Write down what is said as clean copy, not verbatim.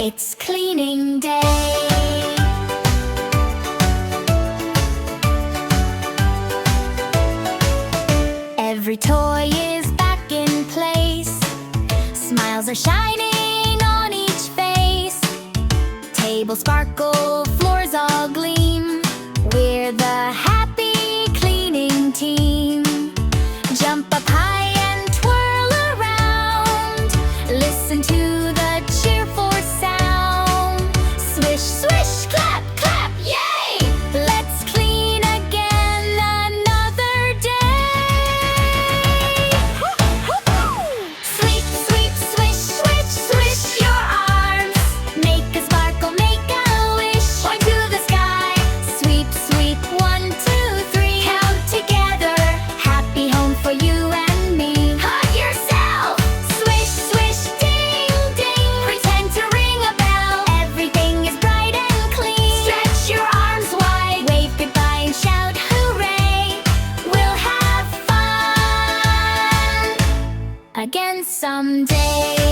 It's cleaning day. Every toy is back in place. Smiles are shining on each face. Tables sparkle, floors all gleam. We're the happy cleaning team. Jump up high and twirl around. Listen to the cheerful sound. Swish, swish, clap, clap, yay! Let's clean again another day. Sweep, sweep, swish, swish, swish your arms. Make a sparkle, make a wish. Point to the sky. Sweep, sweep, 1, 2, 3. Count together. Happy home for you and me. Hug yourself. Swish, swish, ding, ding. Pretend to ring a bell. Everything is bright and clean. Stretch your arms wide. Wave goodbye and shout hooray. We'll have fun again someday.